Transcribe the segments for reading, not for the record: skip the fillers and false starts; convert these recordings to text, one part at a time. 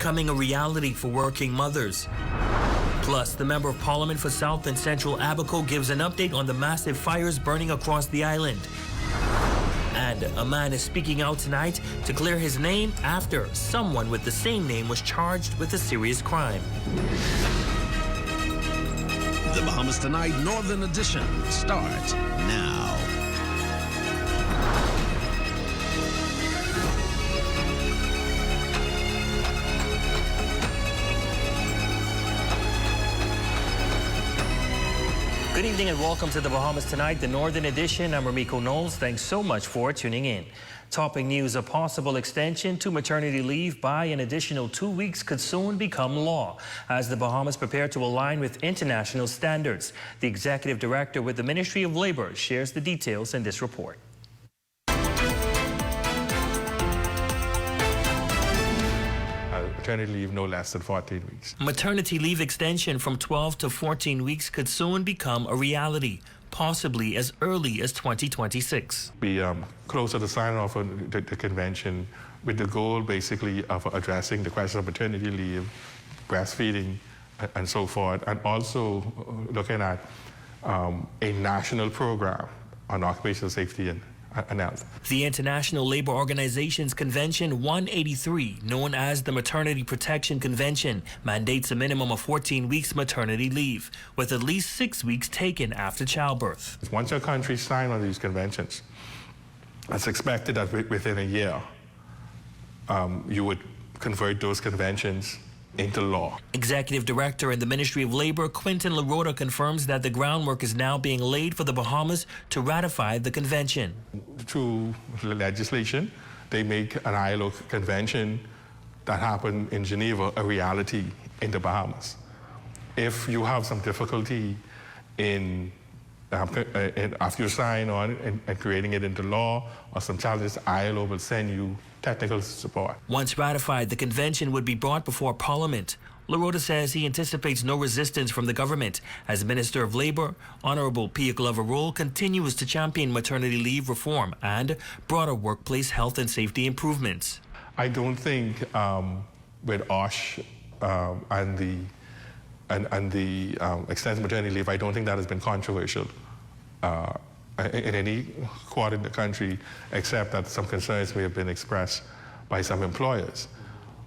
becoming a reality for working mothers. Plus, the Member of Parliament for South and Central Abaco gives an update on the massive fires burning across the island. And a man is speaking out tonight to clear his name after someone with the same name was charged with a serious crime. The Bahamas Tonight Northern Edition starts now. Good evening and welcome to the Bahamas Tonight, the Northern Edition. I'm Ramiko Knowles. Thanks so much for tuning in. Topping news, a possible extension to maternity leave by an additional 2 weeks could soon become law as the Bahamas prepare to align with international standards. The executive director with the Ministry of Labor shares the details in this report. Maternity leave no less than 14 weeks. Maternity leave extension from 12 to 14 weeks could soon become a reality, possibly as early as 2026. Be closer to signing off on the convention with the goal basically of addressing the question of maternity leave, breastfeeding, and so forth, and also looking at a national program on occupational safety and health. The International Labor Organization's Convention 183, known as the Maternity Protection Convention, mandates a minimum of 14 weeks maternity leave, with at least 6 weeks taken after childbirth. Once your country signs on these conventions, it's expected that within a year, you would convert those conventions into law. Executive Director in the Ministry of Labor, Quintin LaRota, confirms that the groundwork is now being laid for the Bahamas to ratify the convention. Through legislation, they make an ILO convention that happened in Geneva a reality in the Bahamas. If you have some difficulty after you sign on and creating it into law or some challenges, ILO will send you technical support. Once ratified, the convention would be brought before Parliament. LaRota says he anticipates no resistance from the government as Minister of Labor, Honorable Pia Glover-Roll, continues to champion maternity leave reform and broader workplace health and safety improvements. I don't think with OSH and the extended maternity leave, I don't think that has been controversial in any court in the country, except that some concerns may have been expressed by some employers,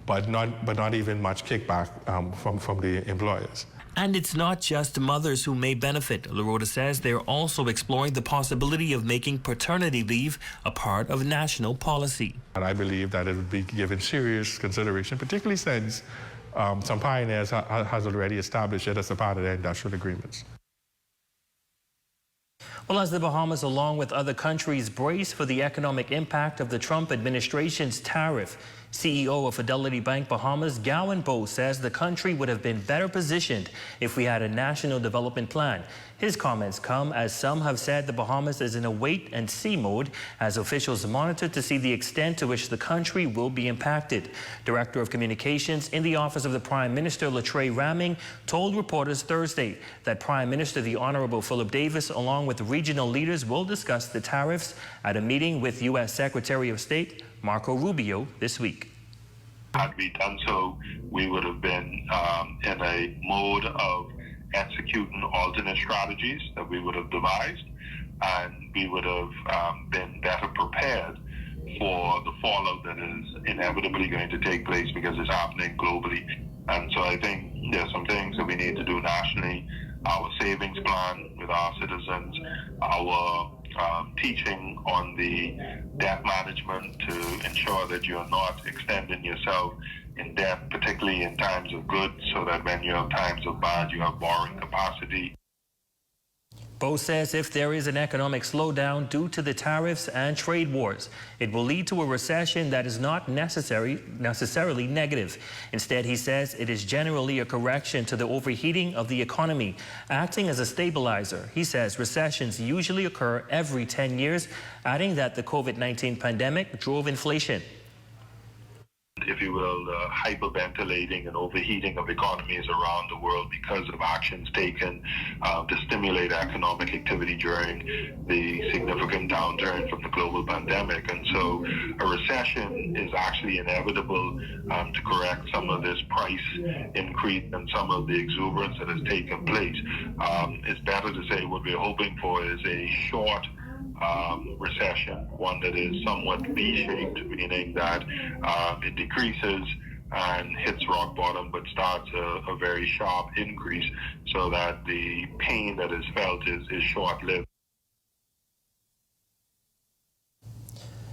but not even much kickback from the employers. And it's not just mothers who may benefit. LaRota says they're also exploring the possibility of making paternity leave a part of national policy. And I believe that it would be given serious consideration, particularly since some pioneers has already established it as a part of their industrial agreements. Well, as the Bahamas, along with other countries, brace for the economic impact of the Trump administration's tariff, CEO of Fidelity Bank Bahamas, Gowan Bo, says the country would have been better positioned if we had a national development plan. His comments come as some have said the Bahamas is in a wait-and-see mode as officials monitor to see the extent to which the country will be impacted. Director of Communications in the Office of the Prime Minister, Latrey Ramming, told reporters Thursday that Prime Minister the Honorable Philip Davis, along with regional leaders, will discuss the tariffs at a meeting with U.S. Secretary of State Marco Rubio this week. Had we done so, we would have been in a mode of executing alternate strategies that we would have devised, and we would have been better prepared for the fallout that is inevitably going to take place because it's happening globally. And so I think there's some things that we need to do nationally. Our savings plan with our citizens, our teaching on the debt management to ensure that you're not extending yourself in debt, particularly in times of good, so that when you have times of bad, you have borrowing capacity. Bo says if there is an economic slowdown due to the tariffs and trade wars, it will lead to a recession that is not necessarily negative. Instead, he says it is generally a correction to the overheating of the economy, acting as a stabilizer. He says recessions usually occur every 10 years, adding that the COVID-19 pandemic drove inflation. if you will, the hyperventilating and overheating of economies around the world because of actions taken to stimulate economic activity during the significant downturn from the global pandemic. And so a recession is actually inevitable to correct some of this price increase and some of the exuberance that has taken place. It's better to say what we're hoping for is a short recession, one that is somewhat V-shaped, meaning that it decreases and hits rock bottom but starts a very sharp increase so that the pain that is felt is short-lived.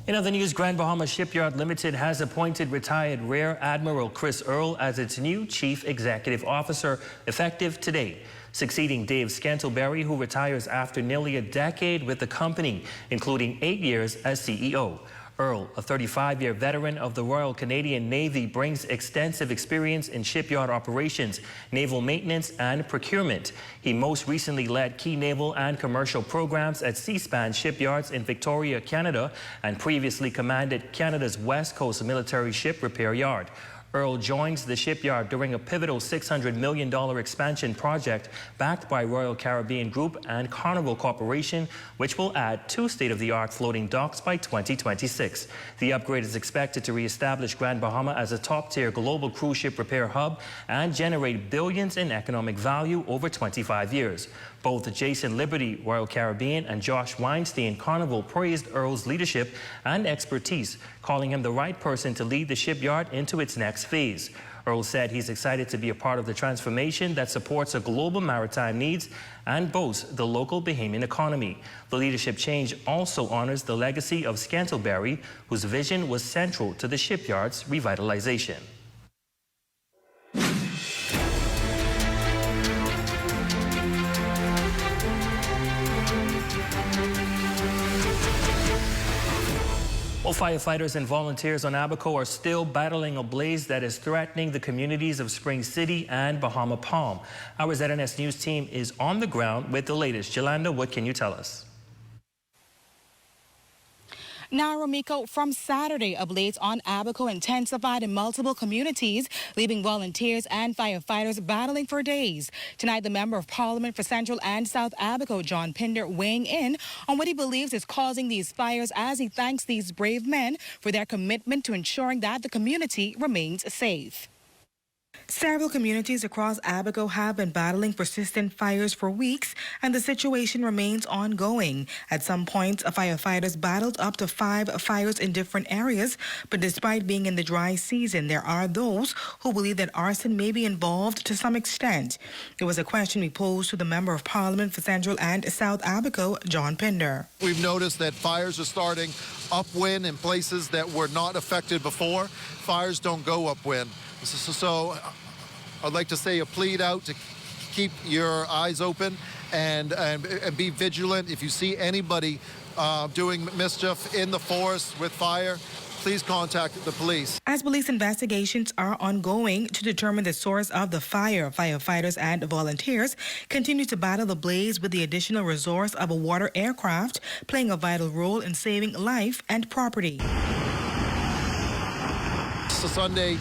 In other news, Grand Bahamas Shipyard Limited has appointed retired Rear Admiral Chris Earl as its new Chief Executive Officer, effective today, succeeding Dave Scantlebury, who retires after nearly a decade with the company, including 8 years as CEO. Earl, a 35-year veteran of the Royal Canadian Navy, brings extensive experience in shipyard operations, naval maintenance, and procurement. He most recently led key naval and commercial programs at Seaspan shipyards in Victoria, Canada, and previously commanded Canada's West Coast Military Ship Repair Yard. Earl joins the shipyard during a pivotal $600 million expansion project backed by Royal Caribbean Group and Carnival Corporation, which will add 2 state-of-the-art floating docks by 2026. The upgrade is expected to reestablish Grand Bahama as a top-tier global cruise ship repair hub and generate billions in economic value over 25 years. Both Jason Liberty, Royal Caribbean, and Josh Weinstein, Carnival, praised Earl's leadership and expertise, calling him the right person to lead the shipyard into its next phase. Earl said he's excited to be a part of the transformation that supports a global maritime needs and boasts the local Bahamian economy. The leadership change also honors the legacy of Scantlebury, whose vision was central to the shipyard's revitalization. Well, firefighters and volunteers on Abaco are still battling a blaze that is threatening the communities of Spring City and Bahama Palm. Our ZNS News team is on the ground with the latest. Yolanda, what can you tell us? Now, Romiko, from Saturday, a blaze on Abaco intensified in multiple communities, leaving volunteers and firefighters battling for days. Tonight, the Member of Parliament for Central and South Abaco, John Pinder, weighing in on what he believes is causing these fires as he thanks these brave men for their commitment to ensuring that the community remains safe. Several communities across Abaco have been battling persistent fires for weeks, and the situation remains ongoing. At some points, firefighters battled up to 5 fires in different areas, but despite being in the dry season, there are those who believe that arson may be involved to some extent. It was a question we posed to the Member of Parliament for Central and South Abaco, John Pinder. We've noticed that fires are starting upwind in places that were not affected before. Fires don't go upwind. So I'd like to say a plead out to keep your eyes open and be vigilant. If you see anybody doing mischief in the forest with fire, please contact the police. As police investigations are ongoing to determine the source of the fire, firefighters and volunteers continue to battle the blaze with the additional resource of a water aircraft, playing a vital role in saving life and property. Sunday,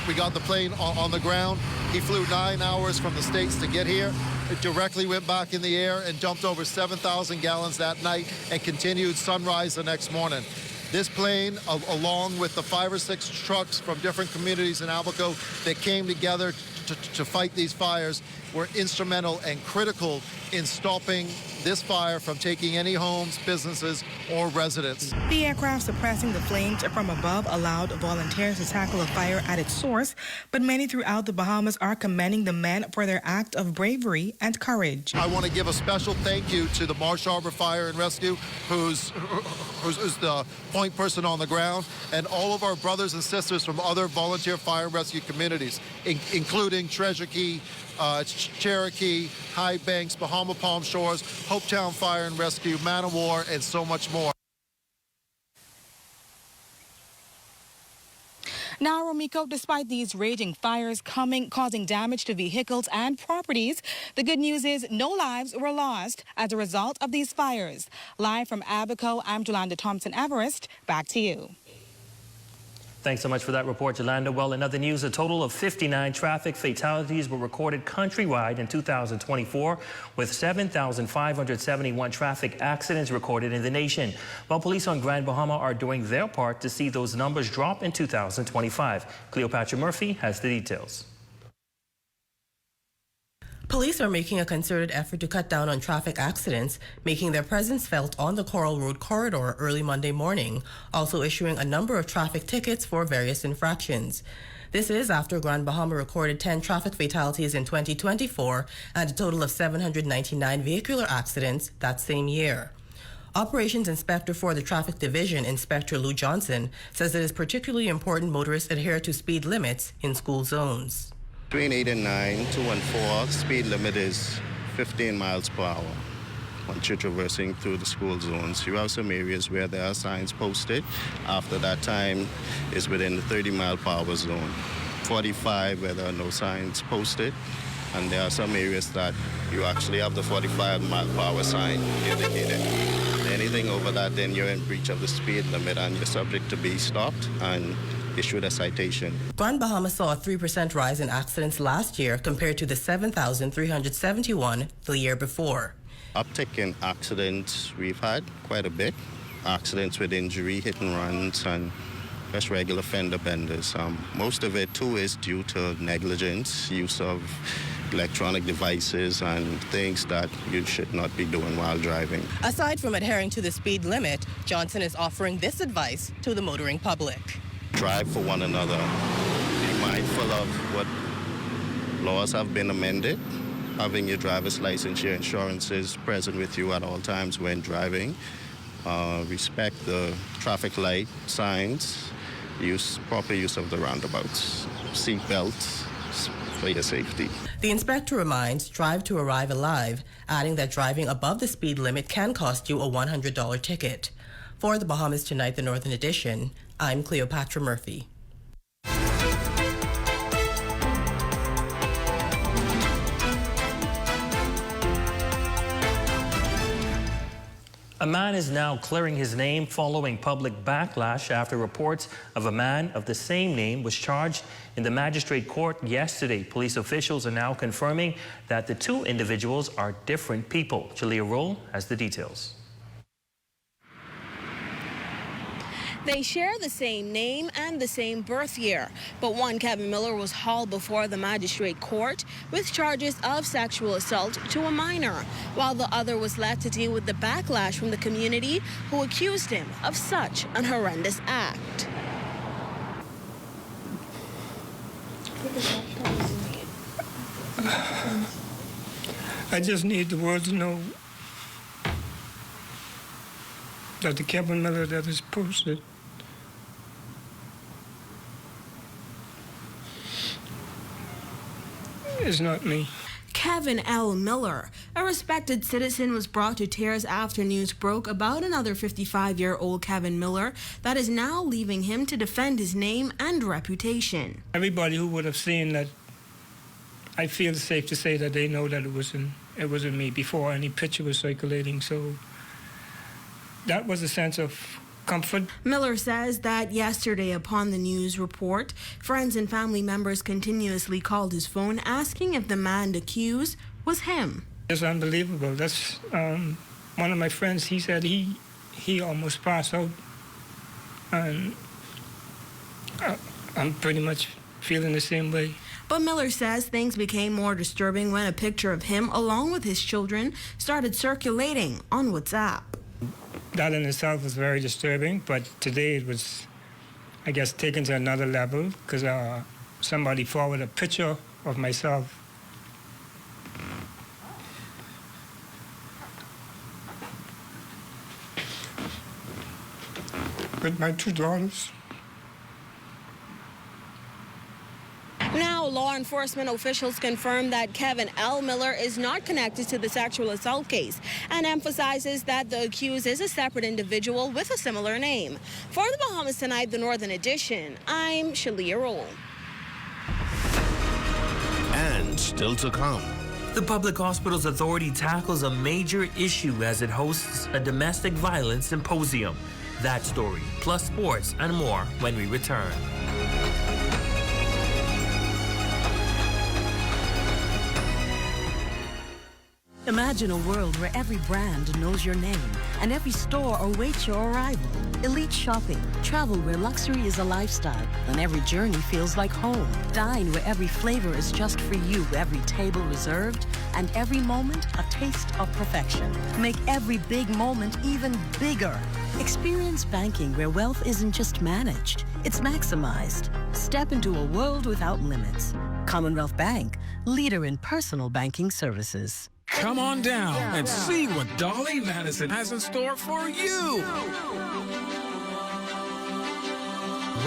we got the plane on the ground. He flew 9 hours from the States to get here. It directly went back in the air and dumped over 7,000 gallons that night and continued sunrise the next morning. This plane, along with the 5 or 6 trucks from different communities in Abaco that came together to fight these fires, were instrumental and critical in stopping this fire from taking any homes, businesses, or residents. The aircraft suppressing the flames from above allowed volunteers to tackle a fire at its source, but many throughout the Bahamas are commending the men for their act of bravery and courage. I want to give a special thank you to the Marsh Harbor Fire and Rescue, who's the point person on the ground, and all of our brothers and sisters from other volunteer fire and rescue communities, including Treasure Key, Cherokee, High Banks, Bahama Palm Shores, Hopetown Fire and Rescue, Man of War, and so much more. Now, Romiko, despite these raging fires causing damage to vehicles and properties, the good news is no lives were lost as a result of these fires. Live from Abaco, I'm Jolanda Thompson-Everest. Back to you. Thanks so much for that report, Yolanda. Well, in other news, a total of 59 traffic fatalities were recorded countrywide in 2024, with 7,571 traffic accidents recorded in the nation. While police on Grand Bahama are doing their part to see those numbers drop in 2025. Cleopatra Murphy has the details. Police are making a concerted effort to cut down on traffic accidents, making their presence felt on the Coral Road corridor early Monday morning, also issuing a number of traffic tickets for various infractions. This is after Grand Bahama recorded 10 traffic fatalities in 2024 and a total of 799 vehicular accidents that same year. Operations Inspector for the Traffic Division, Inspector Lou Johnson, says it is particularly important motorists adhere to speed limits in school zones. Between 8 and 9, 2 and 4, speed limit is 15 miles per hour once you're traversing through the school zones. You have some areas where there are signs posted. After that time is within the 30-mile per hour zone. 45 where there are no signs posted. And there are some areas that you actually have the 45-mile per hour sign indicated. Anything over that, then you're in breach of the speed limit and you're subject to be stopped and issued a citation. Grand Bahama saw a 3% rise in accidents last year compared to the 7,371 the year before. Uptick in accidents, we've had quite a bit. Accidents with injury, hit and runs, and just regular fender benders. Most of it, too, is due to negligence, use of electronic devices and things that you should not be doing while driving. Aside from adhering to the speed limit, Johnson is offering this advice to the motoring public. Drive for one another. Be mindful of what laws have been amended. Having your driver's license, your insurance is present with you at all times when driving. Respect the traffic light signs. Proper use of the roundabouts. Seat belts for your safety. The inspector reminds, drive to arrive alive, adding that driving above the speed limit can cost you a $100 ticket. For the Bahamas Tonight, the Northern Edition, I'm Cleopatra Murphy. A man is now clearing his name following public backlash after reports of a man of the same name was charged in the magistrate court yesterday. Police officials are now confirming that the two individuals are different people. Jalea Roll has the details. They share the same name and the same birth year, but one, Kevin Miller, was hauled before the magistrate court with charges of sexual assault to a minor, while the other was left to deal with the backlash from the community who accused him of such an horrendous act. I just need the world to know that the Kevin Miller that is posted is not me. Kevin L. Miller, a respected citizen, was brought to tears after news broke about another 55-year-old Kevin Miller that is now leaving him to defend his name and reputation. Everybody who would have seen that, I feel safe to say that they know that it wasn't me before any picture was circulating, so that was a sense of comfort. Miller says that yesterday, upon the news report, friends and family members continuously called his phone asking if the man accused was him. It's unbelievable. That's one of my friends. He said he almost passed out, and I'm pretty much feeling the same way. But Miller says things became more disturbing when a picture of him, along with his children, started circulating on WhatsApp. That in itself was very disturbing, but today it was, I guess, taken to another level because somebody forwarded a picture of myself. With my two daughters. Now, law enforcement officials confirm that Kevin L. Miller is not connected to the sexual assault case and emphasizes that the accused is a separate individual with a similar name. For the Bahamas Tonight, the Northern Edition, I'm Jalea Roll. And still to come. The Public Hospitals Authority tackles a major issue as it hosts a domestic violence symposium. That story, plus sports and more when we return. Imagine a world where every brand knows your name and every store awaits your arrival. Elite shopping, travel where luxury is a lifestyle and every journey feels like home. Dine where every flavor is just for you, every table reserved, and every moment a taste of perfection. Make every big moment even bigger. Experience banking where wealth isn't just managed, it's maximized. Step into a world without limits. Commonwealth Bank, leader in personal banking services. Come on down and see what Dolly Madison has in store for you.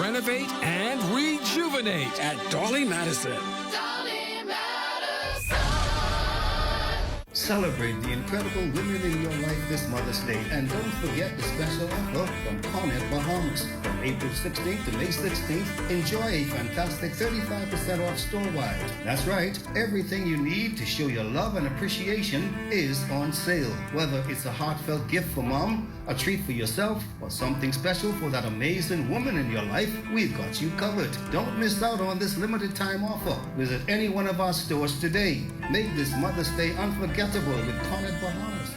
Renovate and rejuvenate at Dolly Madison. Celebrate the incredible women in your life this Mother's Day. And don't forget the special offer from Bahamas. From April 16th to May 16th, enjoy a fantastic 35% off store-wide. That's right, everything you need to show your love and appreciation is on sale. Whether it's a heartfelt gift for mom, a treat for yourself, or something special for that amazing woman in your life, we've got you covered. Don't miss out on this limited time offer. Visit any one of our stores today. Make this Mother's Day unforgettable with Bahamas.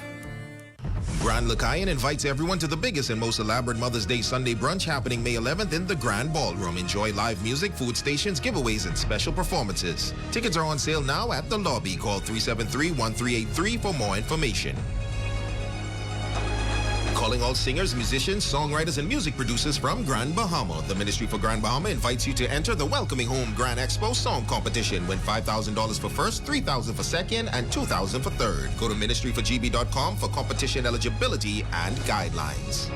Grand Lucayan invites everyone to the biggest and most elaborate Mother's Day Sunday brunch happening May 11th in the Grand Ballroom. Enjoy live music, food stations, giveaways, and special performances. Tickets are on sale now at the lobby. Call 373-1383 for more information. Calling all singers, musicians, songwriters, and music producers from Grand Bahama. The Ministry for Grand Bahama invites you to enter the Welcoming Home Grand Expo Song Competition. Win $5,000 for first, $3,000 for second, and $2,000 for third. Go to ministryforgb.com for competition eligibility and guidelines.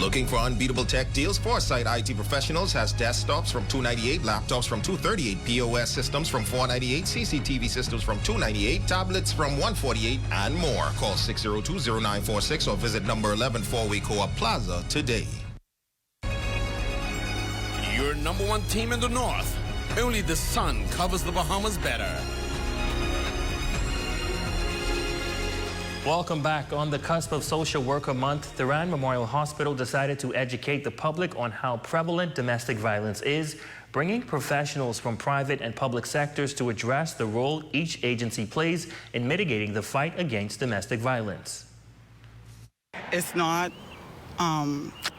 Looking for unbeatable tech deals? Foresight IT Professionals has desktops from $298, laptops from $238, POS systems from $498, CCTV systems from $298, tablets from $148, and more. Call 602-0946 or visit number 11 4-Way Co-op Plaza today. Your number one team in the North. Only the sun covers the Bahamas better. Welcome back. On the cusp of Social Worker Month, the Rand Memorial Hospital decided to educate the public on how prevalent domestic violence is, bringing professionals from private and public sectors to address the role each agency plays in mitigating the fight against domestic violence. It's not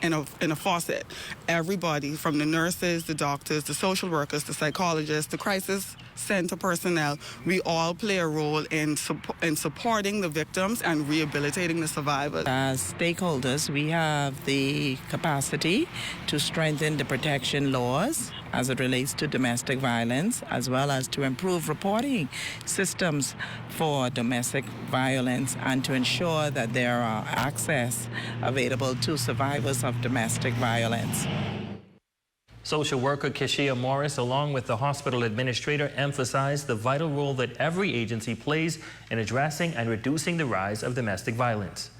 in a faucet. Everybody, from the nurses, the doctors, the social workers, the psychologists, the crisis center personnel, we all play a role in supporting the victims and rehabilitating the survivors. As stakeholders, we have the capacity to strengthen the protection laws as it relates to domestic violence, as well as to improve reporting systems for domestic violence and to ensure that there are access available to survivors of domestic violence. Social worker Keshia Morris, along with the hospital administrator, emphasized the vital role that every agency plays in addressing and reducing the rise of domestic violence.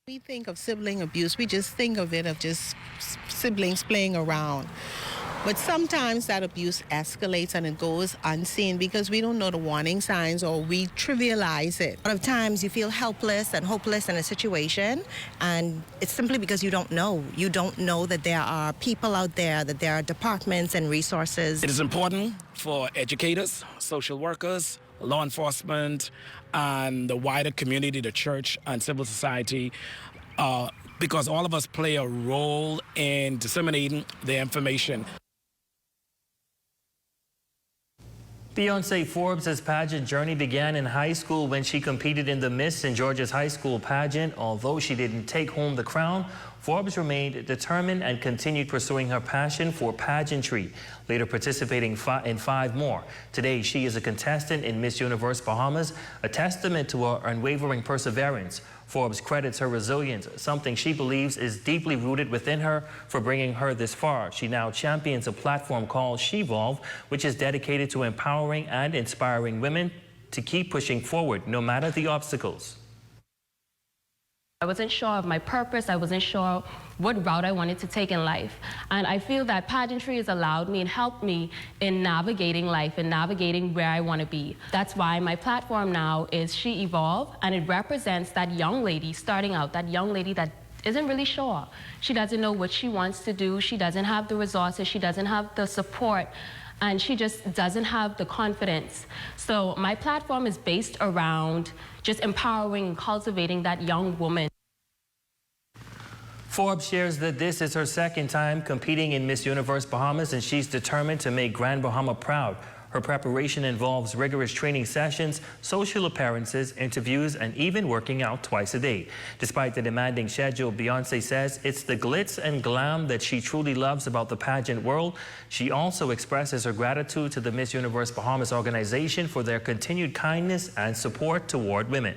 We think of sibling abuse, we just think of it of just siblings playing around. But sometimes that abuse escalates and it goes unseen because we don't know the warning signs or we trivialize it. A lot of times you feel helpless and hopeless in a situation, and it's simply because you don't know. You don't know that there are people out there, that there are departments and resources. It is important for educators, social workers, law enforcement, and the wider community, the church and civil society, because all of us play a role in disseminating the information. Beyonce Forbes' pageant journey began in high school when she competed in the Miss St. George's High School pageant. Although she didn't take home the crown, Forbes remained determined and continued pursuing her passion for pageantry, later participating in 5 more. Today, she is a contestant in Miss Universe Bahamas, a testament to her unwavering perseverance. Forbes credits her resilience, something she believes is deeply rooted within her, for bringing her this far. She now champions a platform called Shevolve, which is dedicated to empowering and inspiring women to keep pushing forward no matter the obstacles. I wasn't sure of my purpose. I wasn't sure what route I wanted to take in life. And I feel that pageantry has allowed me and helped me in navigating life and navigating where I want to be. That's why my platform now is She Evolve, and it represents that young lady starting out, that young lady that isn't really sure. She doesn't know what she wants to do. She doesn't have the resources. She doesn't have the support. And she just doesn't have the confidence. So my platform is based around just empowering and cultivating that young woman. Forbes shares that this is her second time competing in Miss Universe Bahamas, and she's determined to make Grand Bahama proud. Her preparation involves rigorous training sessions, social appearances, interviews, and even working out twice a day. Despite the demanding schedule, Beyonce says it's the glitz and glam that she truly loves about the pageant world. She also expresses her gratitude to the Miss Universe Bahamas organization for their continued kindness and support toward women.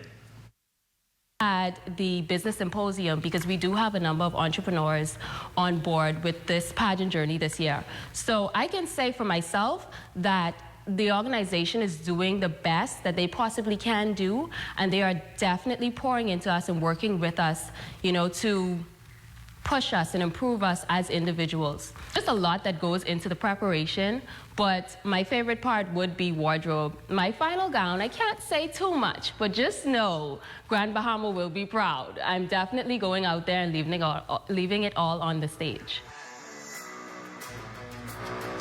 At the business symposium, because we do have a number of entrepreneurs on board with this pageant journey this year. So I can say for myself that the organization is doing the best that they possibly can do, and they are definitely pouring into us and working with us, you know, to push us and improve us as individuals. There's a lot that goes into the preparation, but my favorite part would be wardrobe. My final gown, I can't say too much, but just know Grand Bahama will be proud. I'm definitely going out there and leaving it all on the stage.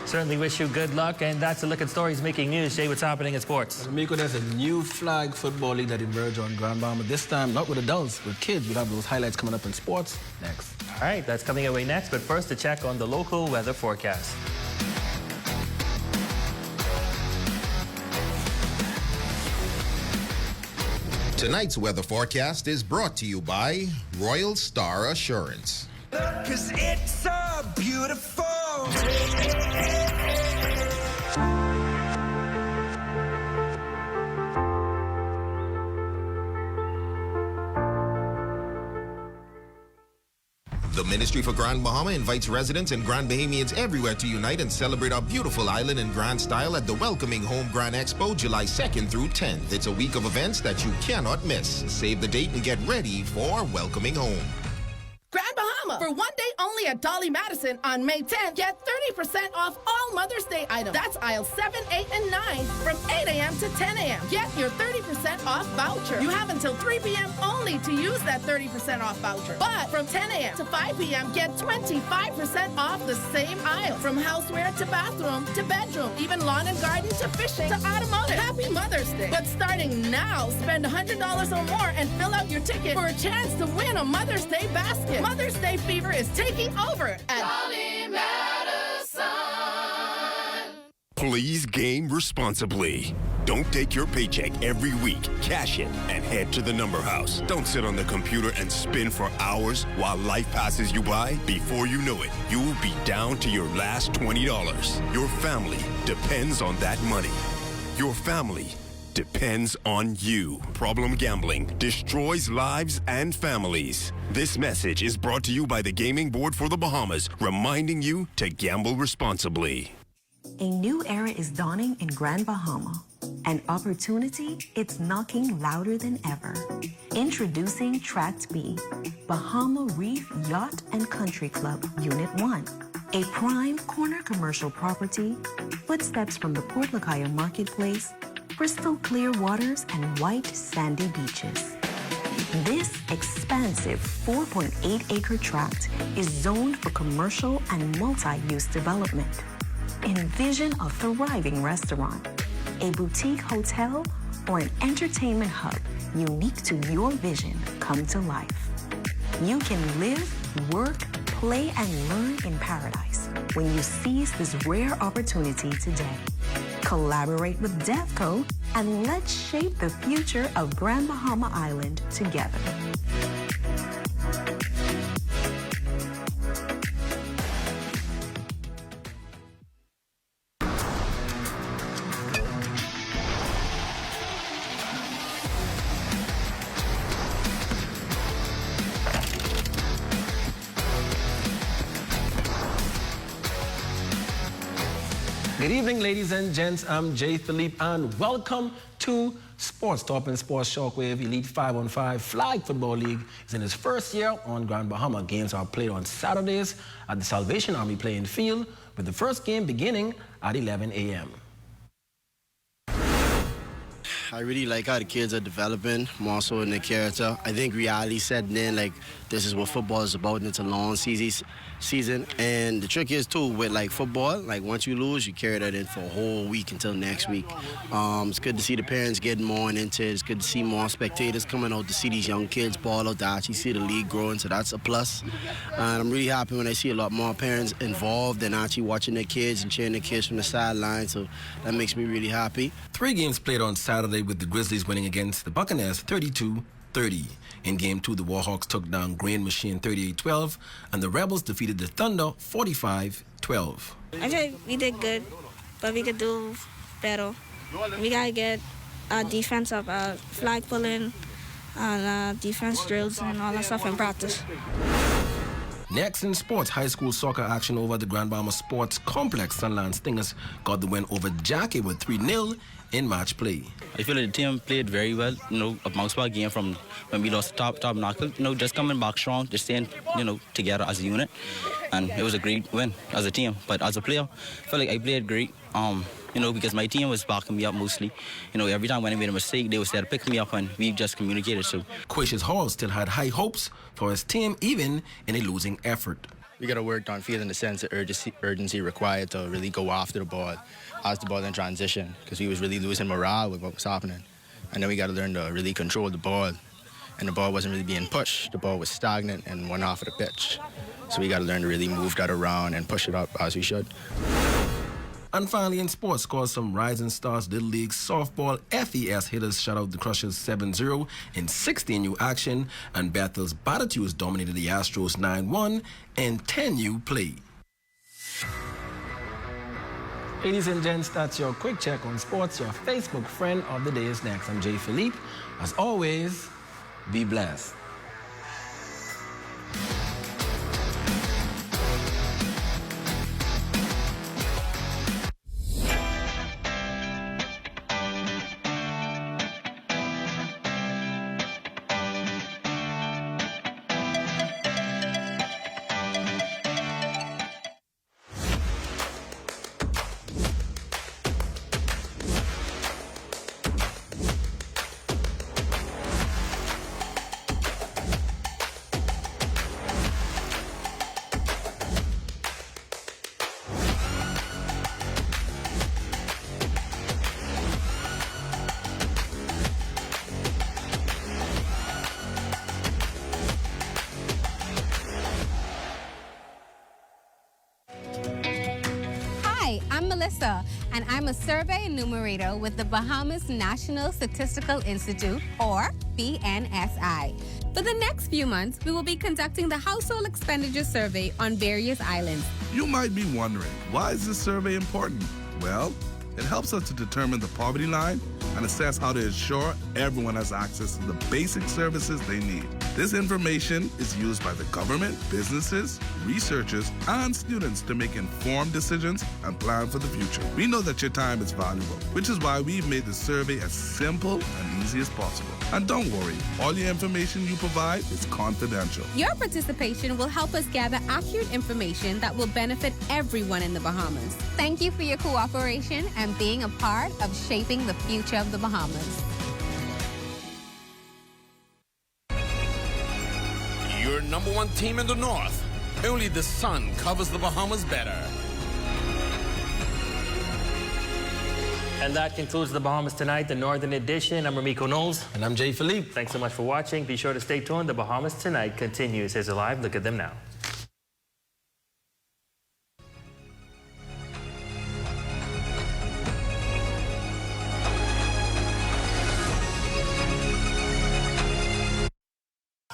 Certainly wish you good luck, and that's a look at stories making news. Jay, what's happening in sports? Miko, there's a new flag football league that emerged on Grand Bahama. This time, not with adults, with kids. We'll have those highlights coming up in sports next. All right, that's coming away next, but first a check on the local weather forecast. Tonight's weather forecast is brought to you by Royal Star Assurance. 'Cause it's so beautiful. The Ministry for Grand Bahama invites residents and Grand Bahamians everywhere to unite and celebrate our beautiful island in grand style at the Welcoming Home Grand Expo, July 2nd through 10th. It's a week of events that you cannot miss. Save the date and get ready for Welcoming Home. Grand Bahama, for one day only at Dolly Madison on May 10th, get 30% off all Mother's Day items. That's aisles 7, 8, and 9 from 8 a.m. to 10 a.m. Get your 30% off voucher. You have until 3 p.m. only to use that 30% off voucher. But from 10 a.m. to 5 p.m., get 25% off the same aisle. From houseware to bathroom to bedroom, even lawn and garden to fishing to automotive. Happy Mother's Day. But starting now, spend $100 or more and fill out your ticket for a chance to win a Mother's Day basket. Mother's Day fever is taking over at Dolly Madison. Please game responsibly. Don't take your paycheck every week, cash it, and head to the number house. Don't sit on the computer and spin for hours while life passes you by. Before you know it, you will be down to your last $20. Your family depends on that money. Your family depends on you. Problem gambling destroys lives and families. This message is brought to you by the Gaming Board for the Bahamas, reminding you to gamble responsibly. A new era is dawning in Grand Bahama. An opportunity, it's knocking louder than ever. Introducing Tract B, Bahama Reef Yacht and Country Club, Unit 1. A prime corner commercial property, footsteps from the Port Lacaya Marketplace, crystal clear waters and white sandy beaches. This expansive 4.8-acre tract is zoned for commercial and multi-use development. Envision a thriving restaurant, a boutique hotel, or an entertainment hub unique to your vision come to life. You can live, work, play, and learn in paradise when you seize this rare opportunity today. Collaborate with DevCo and let's shape the future of Grand Bahama Island together. Good evening, ladies and gents. I'm Jay Philippe, and welcome 2. Sports Top and Sports Shockwave Elite 5-on-5 Flag Football League is in its first year on Grand Bahama. Games are played on Saturdays at the Salvation Army playing field, with the first game beginning at 11 a.m. I really like how the kids are developing, more so in their character. I think reality setting in, like, this is what football is about, and it's a long season. And the trick is, too, with, like, football, like, once you lose, you carry that in for a whole week until next week. It's good to see the parents getting more into it. It's good to see more spectators coming out to see these young kids ball out, to actually see the league growing, so that's a plus. And I'm really happy when I see a lot more parents involved and actually watching their kids and cheering their kids from the sideline, so that makes me really happy. 3 games played on Saturday, with the Grizzlies winning against the Buccaneers 32-30. In Game 2, the Warhawks took down Grain Machine 38-12, and the Rebels defeated the Thunder 45-12. I think we did good, but we could do better. We got to get our defense up, flag pulling, defense drills, and all that stuff in practice. Next in sports, high school soccer action over the Grand Bahama Sports Complex. Sunland Stingers got the win over Jackie with 3-0 in match play. I feel like the team played very well, a bounce back game from when we lost top knuckle, just coming back strong, just staying, together as a unit. And it was a great win as a team. But as a player, I feel like I played great, because my team was backing me up mostly. Every time when I made a mistake, they was there to pick me up, and we just communicated. So Quacious Hall still had high hopes for his team, even in a losing effort. We got to work on feeling the sense of urgency required to really go after the ball as the ball in transition, because we was really losing morale with what was happening. And then we got to learn to really control the ball. And the ball wasn't really being pushed. The ball was stagnant and went off of the pitch. So we got to learn to really move that around and push it up as we should. And finally in sports, scores some Rising Stars Little League Softball FES hitters shut out the Crushers 7-0 in 16U action, and Bethel's Batitudes dominated the Astros 9-1 in 10U play. Ladies and gents, that's your quick check on sports. Your Facebook friend of the day is next. I'm Jay Philippe. As always, be blessed. And I'm a survey enumerator with the Bahamas National Statistical Institute, or BNSI. For the next few months, we will be conducting the Household Expenditure Survey on various islands. You might be wondering, why is this survey important? Well, it helps us to determine the poverty line and assess how to ensure everyone has access to the basic services they need. This information is used by the government, businesses, researchers, and students to make informed decisions and plan for the future. We know that your time is valuable, which is why we've made the survey as simple and easy as possible. And don't worry, all your information you provide is confidential. Your participation will help us gather accurate information that will benefit everyone in the Bahamas. Thank you for your cooperation and being a part of shaping the future of the Bahamas. Your #1 team in the North. Only the sun covers the Bahamas better. And that concludes the Bahamas Tonight, the Northern Edition. I'm Ramiko Knowles. And I'm Jay Philippe. Thanks so much for watching. Be sure to stay tuned. The Bahamas Tonight continues. Here's a live look at them now.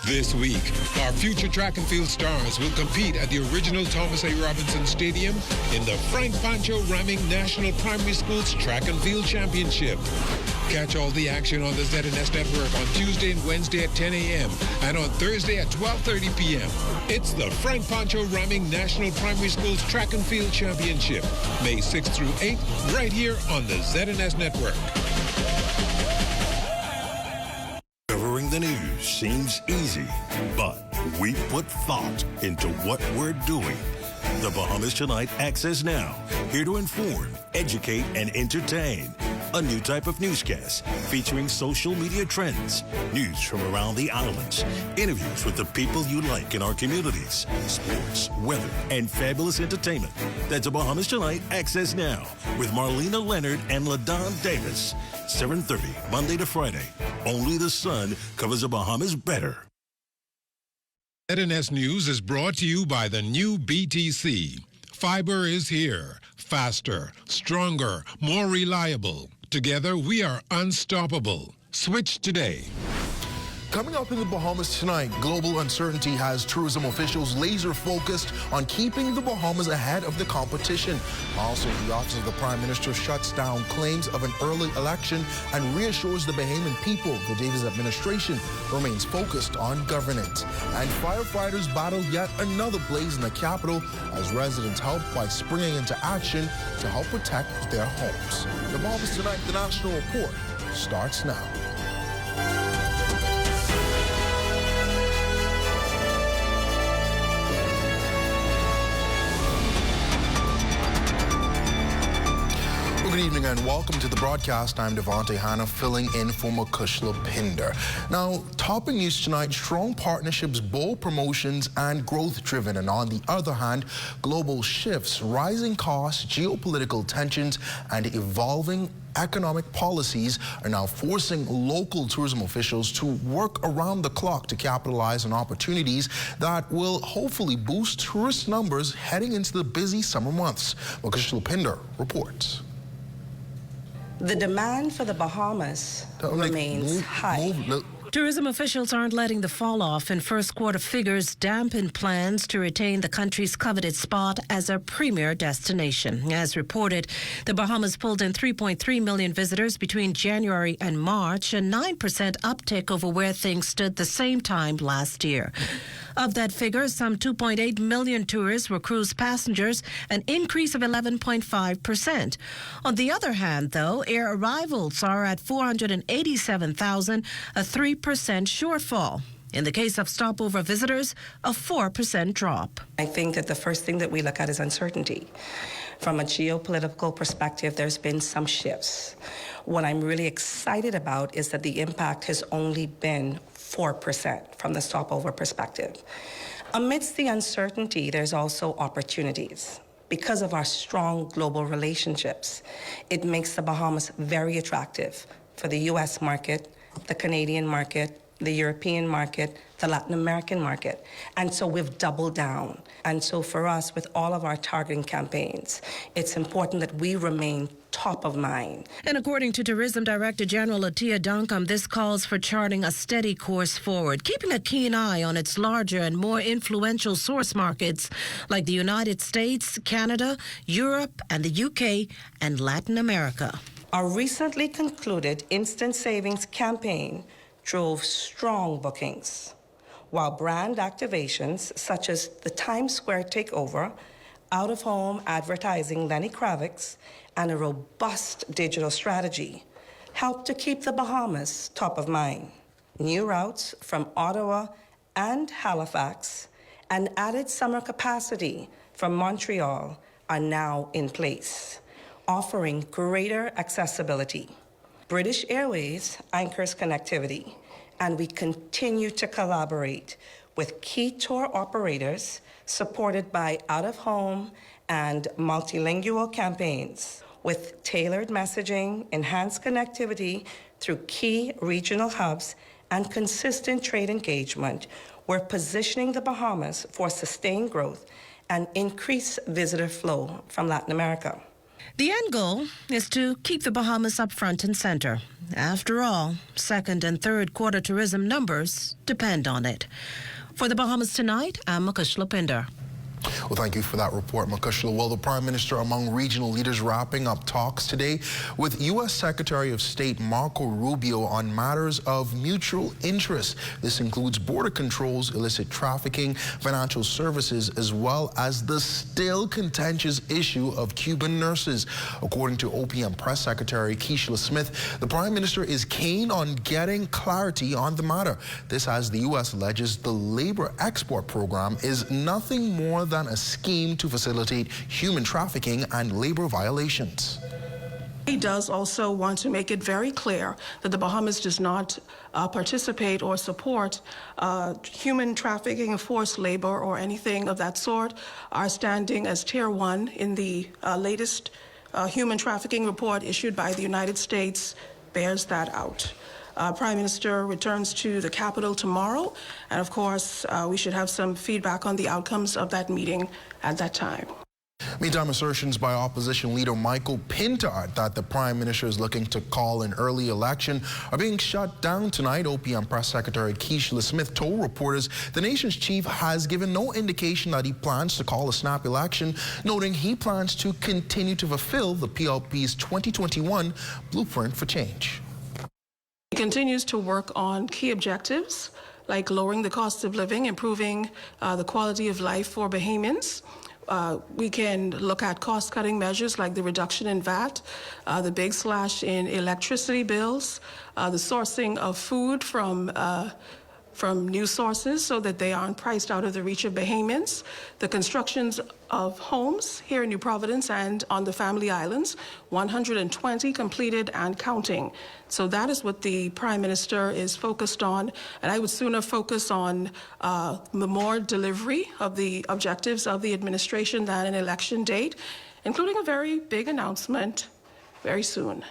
This week, our future track and field stars will compete at the original Thomas A. Robinson Stadium in the Frank Pancho Ramming National Primary Schools Track and Field Championship. Catch all the action on the ZNS Network on Tuesday and Wednesday at 10 a.m. and on Thursday at 12:30 p.m. It's the Frank Pancho Ramming National Primary Schools Track and Field Championship, May 6th through 8th, right here on the ZNS Network. the news seems easy, but we put thought into what we're doing. The Bahamas Tonight Access Now, here to inform, educate, and entertain. A new type of newscast featuring social media trends, news from around the islands, interviews with the people you like in our communities, sports, weather, and fabulous entertainment. That's a Bahamas Tonight Access Now with Marlena Leonard and LaDon Davis. 7:30, Monday to Friday. Only the sun covers the Bahamas better. NS News is brought to you by the new BTC. Fiber is here. Faster, stronger, more reliable. Together, we are unstoppable. Switch today. Coming up in the Bahamas tonight, global uncertainty has tourism officials laser focused on keeping the Bahamas ahead of the competition. Also, the Office of the Prime Minister shuts down claims of an early election and reassures the Bahamian people the Davis administration remains focused on governance. And firefighters battle yet another blaze in the capital as residents help by springing into action to help protect their homes. The Bahamas Tonight, the National Report, starts now. Good evening and welcome to the broadcast. I'm Devontae Hanna, filling in for Makushla Pinder. Now, topping news tonight, strong partnerships, bold promotions, and growth-driven. And on the other hand, global shifts, rising costs, geopolitical tensions, and evolving economic policies are now forcing local tourism officials to work around the clock to capitalize on opportunities that will hopefully boost tourist numbers heading into the busy summer months. Makushla Pinder reports. The demand for the Bahamas remains high. Tourism officials aren't letting the fall off in first quarter figures dampen plans to retain the country's coveted spot as a premier destination. As reported, the Bahamas pulled in 3.3 million visitors between January and March, a 9% uptick over where things stood the same time last year. Of that figure, some 2.8 million tourists were cruise passengers, an increase of 11.5%. On the other hand, though, air arrivals are at 487,000, a 3% shortfall. In the case of stopover visitors, a 4% drop. I think that the first thing that we look at is uncertainty. From a geopolitical perspective, there's been some shifts. What I'm really excited about is that the impact has only been 4% from the stopover perspective. Amidst the uncertainty, there's also opportunities. Because of our strong global relationships, it makes the Bahamas very attractive for the U.S. market, the Canadian market, the European market, the Latin American market. And so we've doubled down. And so for us, with all of our targeting campaigns, it's important that we remain top of mind. And according to Tourism Director General Atia Duncombe, this calls for charting a steady course forward, keeping a keen eye on its larger and more influential source markets like the United States, Canada, Europe, and the UK, and Latin America. Our recently concluded Instant Savings campaign drove strong bookings, while brand activations such as the Times Square takeover, out-of-home advertising Lenny Kravitz, and a robust digital strategy helped to keep the Bahamas top of mind. New routes from Ottawa and Halifax and added summer capacity from Montreal are now in place, offering greater accessibility. British Airways anchors connectivity, and we continue to collaborate with key tour operators supported by out-of-home and multilingual campaigns with tailored messaging, enhanced connectivity through key regional hubs, and consistent trade engagement. We're positioning the Bahamas for sustained growth and increased visitor flow from Latin America. The end goal is to keep the Bahamas up front and center. After all, second and third quarter tourism numbers depend on it. For the Bahamas Tonight, I'm Makushla Pinder. Well, thank you for that report, Makushla. Well, the Prime Minister among regional leaders wrapping up talks today with U.S. Secretary of State Marco Rubio on matters of mutual interest. This includes border controls, illicit trafficking, financial services, as well as the still contentious issue of Cuban nurses. According to OPM Press Secretary Keishla Smith, the Prime Minister is keen on getting clarity on the matter. This as the U.S. alleges the labor export program is nothing more than a scheme to facilitate human trafficking and labor violations. He does also want to make it very clear that the Bahamas does not participate or support human trafficking, forced labor, or anything of that sort. Our standing as Tier 1 in the latest human trafficking report issued by the United States bears that out. Prime Minister returns to the capital tomorrow, and of course, we should have some feedback on the outcomes of that meeting at that time. Meantime, assertions by opposition leader Michael Pintard that the Prime Minister is looking to call an early election are being shut down tonight. OPM Press Secretary Keishla Smith told reporters the nation's chief has given no indication that he plans to call a snap election, noting he plans to continue to fulfill the PLP's 2021 Blueprint for Change. He continues to work on key objectives like lowering the cost of living, improving the quality of life for Bahamians. We can look at cost-cutting measures like the reduction in VAT, the big slash in electricity bills, the sourcing of food from new sources so that they aren't priced out of the reach of Bahamians, the constructions of homes here in New Providence and on the Family Islands, 120 completed and counting. So that is what the Prime Minister is focused on, and I would sooner focus on the more delivery of the objectives of the administration than an election date, including a very big announcement very soon.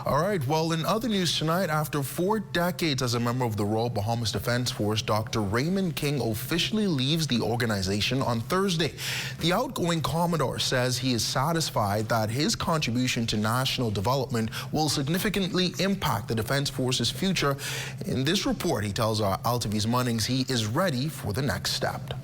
All right, well, in other news tonight, after 4 decades as a member of the Royal Bahamas Defense Force, Dr. Raymond King officially leaves the organization on Thursday. The outgoing Commodore says he is satisfied that his contribution to national development will significantly impact the Defense Force's future. In this report, he tells our Altavis Munnings he is ready for the next step.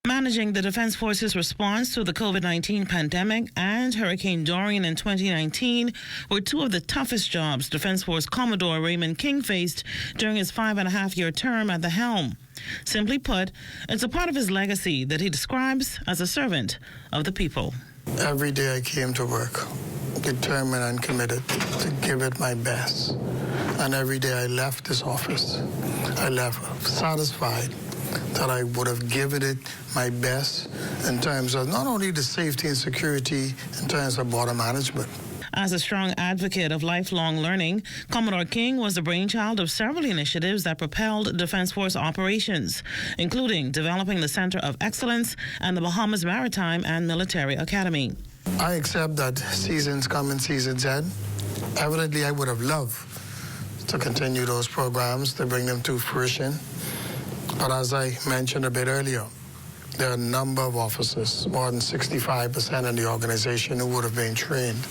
Managing the Defense Force's response to the COVID-19 pandemic and Hurricane Dorian in 2019 were two of the toughest jobs Defense Force Commodore Raymond King faced during his 5.5-year term at the helm. Simply put, it's a part of his legacy that he describes as a servant of the people. Every day I came to work, determined and committed to give it my best. And every day I left this office, I left satisfied that I would have given it my best in terms of not only the safety and security, in terms of border management. As a strong advocate of lifelong learning, Commodore King was the brainchild of several initiatives that propelled Defense Force operations, including developing the Center of Excellence and the Bahamas Maritime and Military Academy. I accept that seasons come and seasons end. Evidently, I would have loved to continue those programs, to bring them to fruition. But as I mentioned a bit earlier, there are a number of officers, more than 65% of the organization, who would have been trained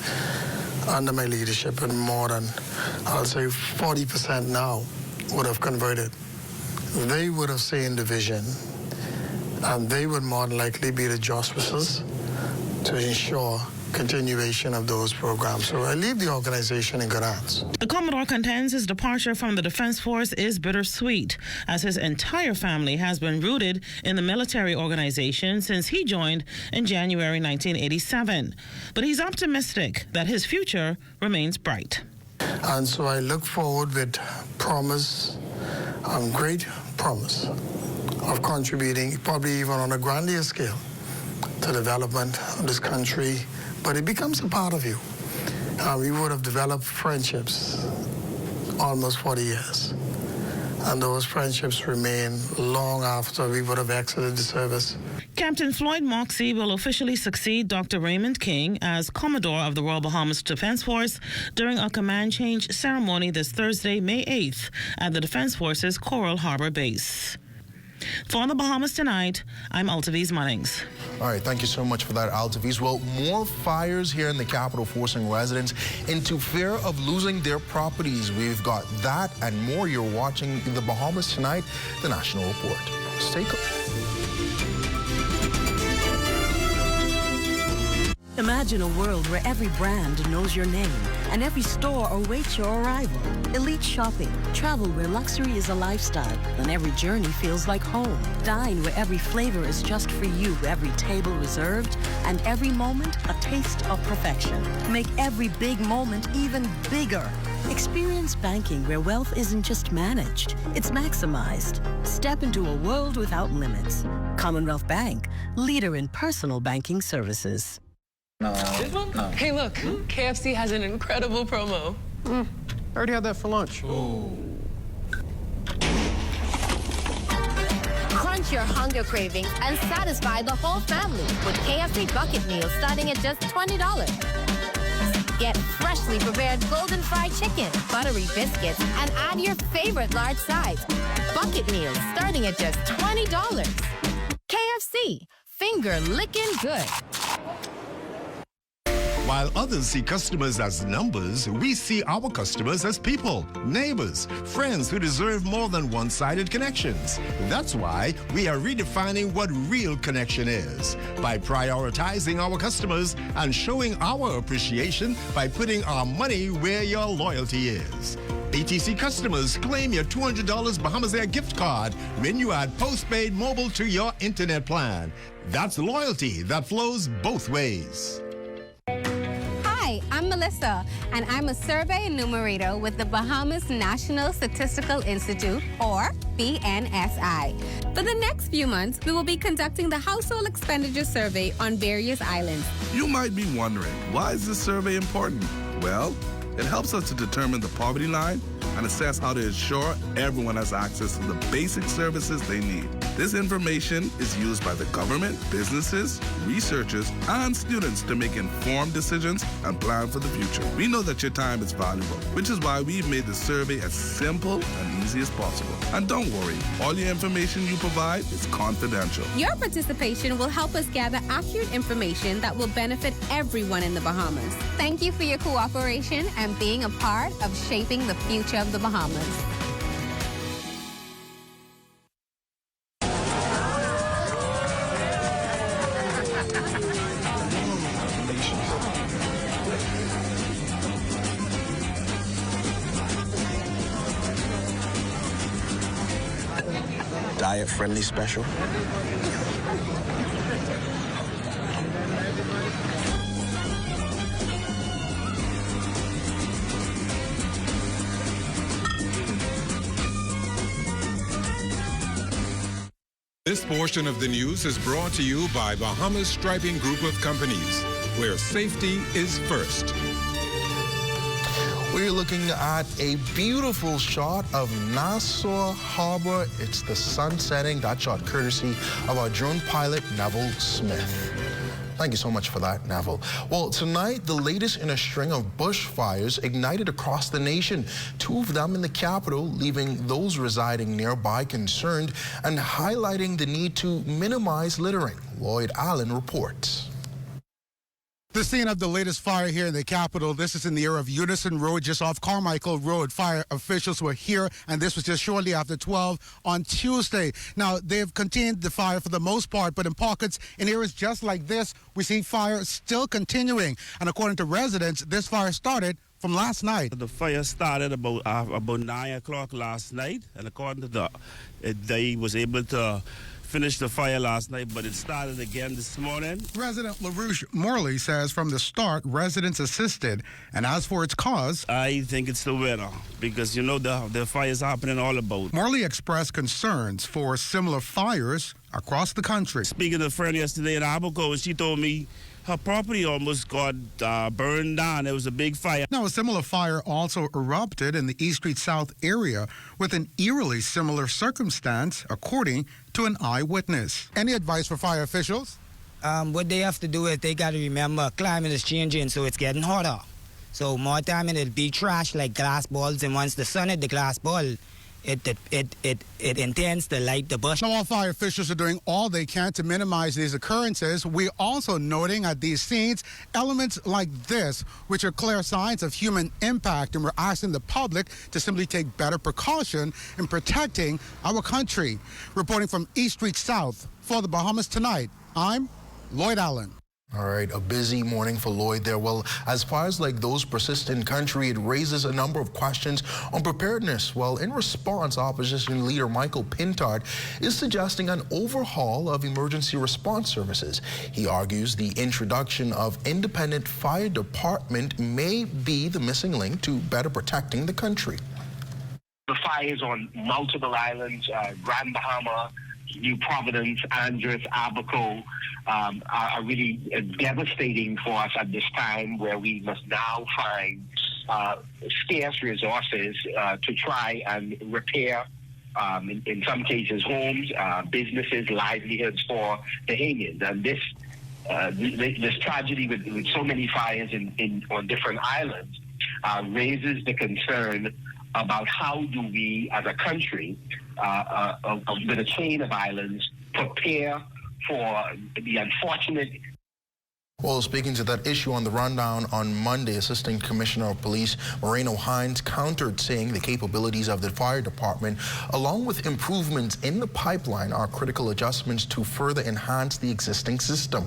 under my leadership, and more than, I'll say, 40% now would have converted. They would have seen the vision, and they would more than likely be the justices to ensure continuation of those programs. So I leave the organization in good hands. The Commodore contends his departure from the Defense Force is bittersweet, as his entire family has been rooted in the military organization since he joined in January 1987. But he's optimistic that his future remains bright. And so I look forward with promise, great promise, of contributing, probably even on a grander scale, to development of this country. But it becomes a part of you. We would have developed friendships almost 40 years. And those friendships remain long after we would have exited the service. Captain Floyd Moxey will officially succeed Dr. Raymond King as Commodore of the Royal Bahamas Defense Force during a command change ceremony this Thursday, May 8th, at the Defense Force's Coral Harbor Base. For the Bahamas Tonight, I'm Altavis Munnings. All right, thank you so much for that, Altavis. Well, more fires here in the capital forcing residents into fear of losing their properties. We've got that and more. You're watching the Bahamas Tonight, the National Report. Stay close. Imagine a world where every brand knows your name and every store awaits your arrival. Elite shopping, travel where luxury is a lifestyle and every journey feels like home. Dine where every flavor is just for you, every table reserved, and every moment a taste of perfection. Make every big moment even bigger. Experience banking where wealth isn't just managed, it's maximized. Step into a world without limits. Commonwealth Bank, leader in personal banking services. This one? No. Hey, look, KFC has an incredible promo. I already had that for lunch. Crunch your hunger cravings and satisfy the whole family with KFC bucket meals starting at just $20. Get freshly prepared golden fried chicken, buttery biscuits, and add your favorite large sides. Bucket meals starting at just $20. KFC, finger licking good. While others see customers as numbers, we see our customers as people, neighbors, friends who deserve more than one-sided connections. That's why we are redefining what real connection is by prioritizing our customers and showing our appreciation by putting our money where your loyalty is. ATC customers, claim your $200 Bahamas Air gift card when you add postpaid mobile to your internet plan. That's loyalty that flows both ways. Hi, I'm Melissa, and I'm a survey enumerator with the Bahamas National Statistical Institute, or BNSI. For the next few months, we will be conducting the Household Expenditure Survey on various islands. You might be wondering, why is this survey important? Well, it helps us to determine the poverty line and assess how to ensure everyone has access to the basic services they need. This information is used by the government, businesses, researchers, and students to make informed decisions and plan for the future. We know that your time is valuable, which is why we've made the survey as simple and easy as possible. And don't worry, all your information you provide is confidential. Your participation will help us gather accurate information that will benefit everyone in the Bahamas. Thank you for your cooperation and being a part of shaping the future of the Bahamas. Diet-friendly special. This portion of the news is brought to you by Bahamas Striping Group of Companies, where safety is first. We're looking at a beautiful shot of Nassau Harbor. It's the sun setting. That shot courtesy of our drone pilot, Neville Smith. Thank you so much for that, Neville. Well, tonight, the latest in a string of bushfires ignited across the nation. 2 of them in the capital, leaving those residing nearby concerned and highlighting the need to minimize littering. Lloyd Allen reports. The scene of the latest fire here in the capital. This is in the area of Unison Road, just off Carmichael Road. Fire officials were here, and this was just shortly after 12 on Tuesday. Now, they've contained the fire for the most part, but in pockets, in areas just like this, we see fire still continuing. And according to residents, this fire started from last night. The fire started about 9 o'clock last night, and according to they was able to finish the fire last night, but it started again this morning. Resident LaRouche Morley says from the start, residents assisted, and as for its cause, I think it's the weather, because, you know, the fire's happening all about. Morley expressed concerns for similar fires across the country. Speaking to a friend yesterday in Abaco, she told me her property almost got burned down. There was a big fire. Now, a similar fire also erupted in the East Street South area with an eerily similar circumstance, according to an eyewitness. Any advice for fire officials? What they have to do is they got to remember climate is changing, so it's getting hotter. So more time and it'll be trash like glass balls, and once the sun hit the glass ball, it intends to light the bush. Now, all fire officials are doing all they can to minimize these occurrences. We're also noting at these scenes elements like this, which are clear signs of human impact, and we're asking the public to simply take better precaution in protecting our country. Reporting from East Street South for the Bahamas Tonight, I'm Lloyd Allen. All right, a busy morning for Lloyd there. Well, as far as like those persist in country, it raises a number of questions on preparedness. Well, in response, opposition leader Michael Pintard is suggesting an overhaul of emergency response services. He argues the introduction of independent fire department may be the missing link to better protecting the country. The fires on multiple islands, Grand Bahama, New Providence, Andros, Abaco, are really devastating for us at this time, where we must now find scarce resources to try and repair, in some cases, homes, businesses, livelihoods for Bahamians. And this tragedy with so many fires on different islands raises the concern about how do we, as a country, with a chain of islands, prepare for the unfortunate. Well, speaking to that issue on the rundown on Monday, Assistant Commissioner of Police Moreno Hines countered, saying the capabilities of the fire department, along with improvements in the pipeline, are critical adjustments to further enhance the existing system.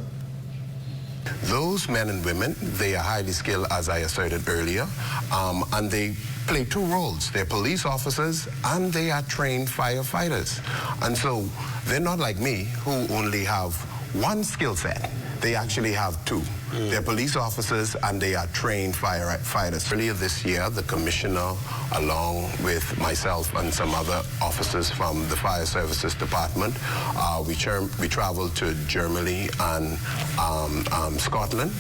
Those men and women, they are highly skilled, as I asserted earlier, and they play two roles. They're police officers and they are trained firefighters. And so they're not like me, who only have one skill set. They actually have two. They're police officers and they are trained firefighters. Earlier this year, the commissioner, along with myself and some other officers from the Fire Services Department, we traveled to Germany and Scotland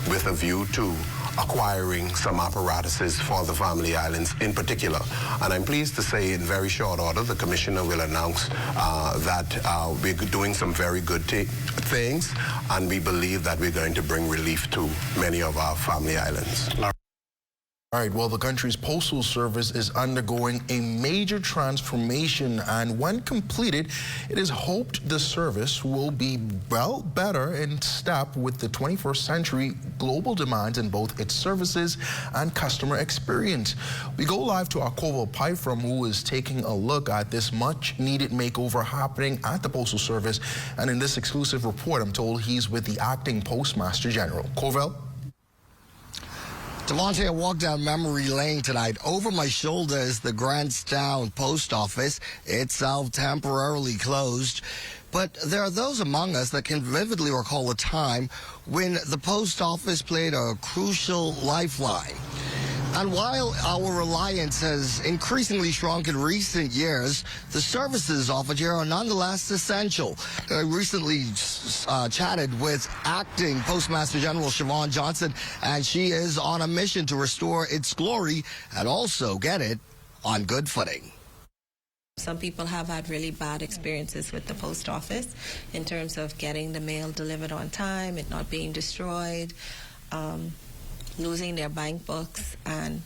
with a view to acquiring some apparatuses for the Family Islands in particular. And I'm pleased to say in very short order, the Commissioner will announce that we're doing some very good things, and we believe that we're going to bring relief to many of our Family Islands. All right, well, the country's postal service is undergoing a major transformation, and when completed, it is hoped the service will be, well, better in step with the 21st century global demands in both its services and customer experience. We go live to our Koval Pyfram, who is taking a look at this much-needed makeover happening at the Postal Service, and in this exclusive report, I'm told he's with the Acting Postmaster General. Koval? Devontae, I walked down memory lane tonight. Over my shoulder is the Grantstown Post Office, itself temporarily closed. But there are those among us that can vividly recall a time when the post office played a crucial lifeline. And while our reliance has increasingly shrunk in recent years, the services offered here are nonetheless essential. I recently chatted with Acting Postmaster General Siobhan Johnson, and she is on a mission to restore its glory and also get it on good footing. Some people have had really bad experiences with the post office in terms of getting the mail delivered on time, it not being destroyed, losing their bank books and,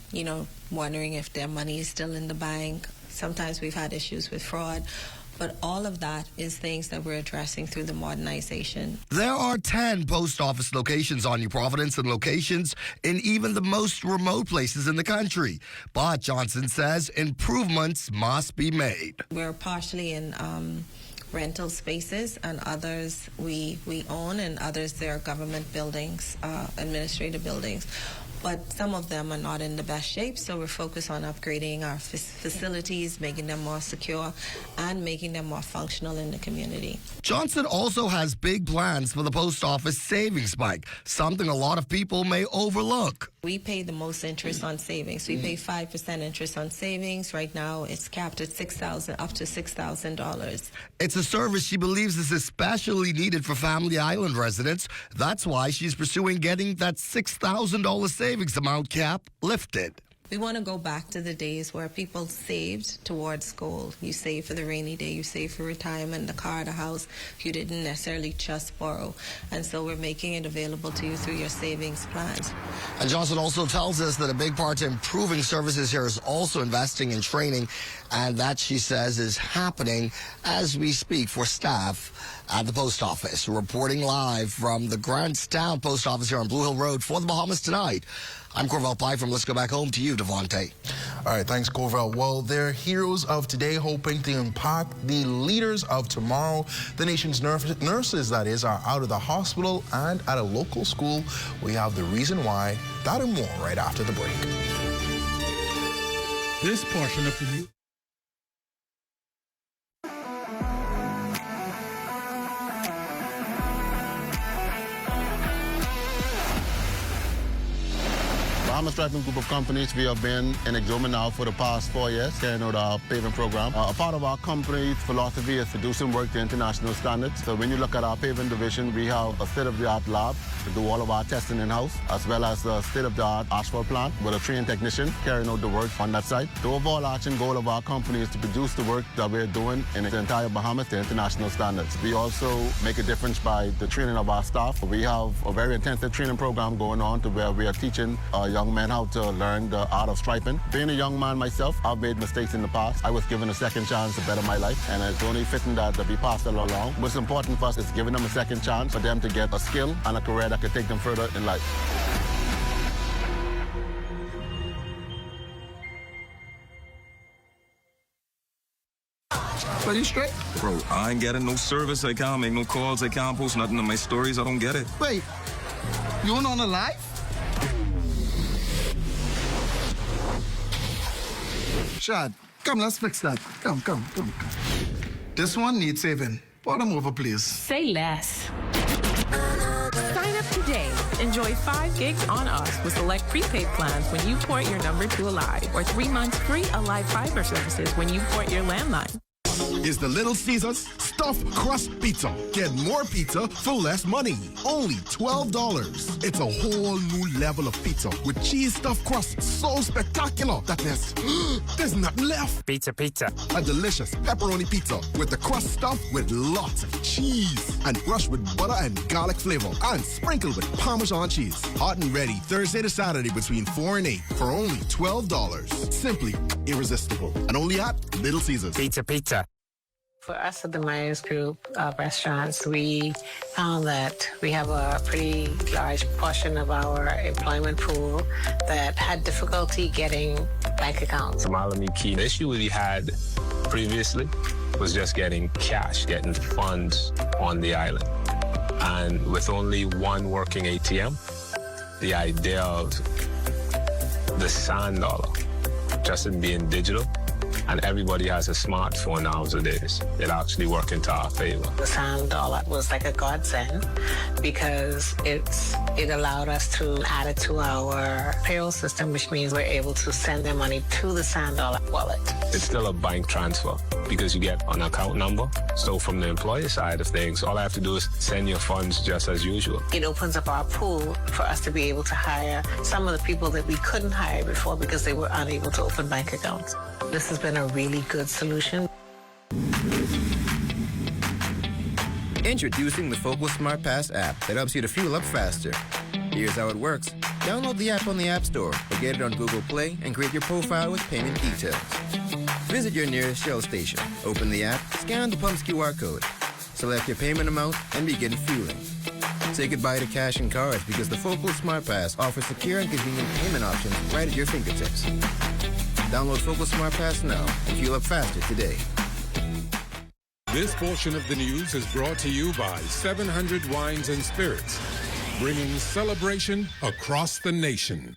wondering if their money is still in the bank. Sometimes we've had issues with fraud, but all of that is things that we're addressing through the modernization. There are 10 post office locations on New Providence and locations in even the most remote places in the country. But Johnson says improvements must be made. We're partially in rental spaces, and others we own, and others they're government buildings, administrative buildings. But some of them are not in the best shape, so we're focused on upgrading our facilities, making them more secure, and making them more functional in the community. Johnson also has big plans for the post office savings bank, something a lot of people may overlook. We pay the most interest on savings. We pay 5% interest on savings. Right now, it's capped at up to $6,000. It's a service she believes is especially needed for Family Island residents. That's why she's pursuing getting that $6,000 savings amount cap lifted. We want to go back to the days where people saved towards goal. You save for the rainy day, you save for retirement, the car, the house. You didn't necessarily just borrow. And so we're making it available to you through your savings plans. And Johnson also tells us that a big part to improving services here is also investing in training. And that, she says, is happening as we speak for staff at the post office. Reporting live from the Grantstown Post Office here on Blue Hill Road for the Bahamas Tonight. I'm Corval Pye from Let's Go Back Home to you, Devontae. All right, thanks, Corval. Well, they're heroes of today, hoping to impact the leaders of tomorrow. The nation's nurses, that is, are out of the hospital and at a local school. We have the reason why, that and more right after the break. This portion of the news. Bahamas Striping Group of Companies, we have been in Exuma now for the past 4 years, carrying out our paving program. A part of our company's philosophy is to do some work to international standards. So when you look at our paving division, we have a state-of-the-art lab to do all of our testing in-house, as well as a state-of-the-art asphalt plant with a trained technician carrying out the work on that site. The overarching goal of our company is to produce the work that we're doing in the entire Bahamas to international standards. We also make a difference by the training of our staff. We have a very intensive training program going on to where we are teaching young men how to learn the art of striping. Being a young man myself, I've made mistakes in the past. I was given a second chance to better my life, and it's only fitting that we pass it along. What's important for us is giving them a second chance for them to get a skill and a career that could take them further in life. Are you straight? Bro, I ain't getting no service. I can't make no calls. I can't post nothing on my stories. I don't get it. Wait, you on the live? Shad, come, let's fix that. Come. This one needs saving. Pour them over, please. Say less. Sign up today. Enjoy 5 gigs on us with select prepaid plans when you port your number to Alive, or 3 months free Alive fiber services when you port your landline. Is the Little Caesars Stuffed Crust Pizza. Get more pizza for less money. Only $12. It's a whole new level of pizza with cheese stuffed crust so spectacular that there's nothing left. Pizza. A delicious pepperoni pizza with the crust stuffed with lots of cheese and brushed with butter and garlic flavor and sprinkled with Parmesan cheese. Hot and ready Thursday to Saturday between 4 and 8 for only $12. Simply irresistible. And only at Little Caesars. Pizza. For us at the Myers Group of restaurants, we found that we have a pretty large portion of our employment pool that had difficulty getting bank accounts. The issue we had previously was just getting cash, getting funds on the island. And with only one working ATM, the idea of the sand dollar just in being digital, and everybody has a smartphone nowadays, it actually worked into our favor. The sand dollar was like a godsend because it allowed us to add it to our payroll system, which means we're able to send their money to the sand dollar wallet. It's still a bank transfer because you get an account number. So from the employer side of things, all I have to do is send your funds just as usual. It opens up our pool for us to be able to hire some of the people that we couldn't hire before because they were unable to open bank accounts. This has been a really good solution. Introducing the Focal Smart Pass app that helps you to fuel up faster. Here's how it works. Download the app on the App Store or get it on Google Play and create your profile with payment details. Visit your nearest Shell station. Open the app, scan the pump's QR code, select your payment amount, and begin fueling. Say goodbye to cash and cards because the Focal Smart Pass offers secure and convenient payment options right at your fingertips. Download Focal Smart Pass now and fuel up faster today. This portion of the news is brought to you by 700 Wines and Spirits, bringing celebration across the nation.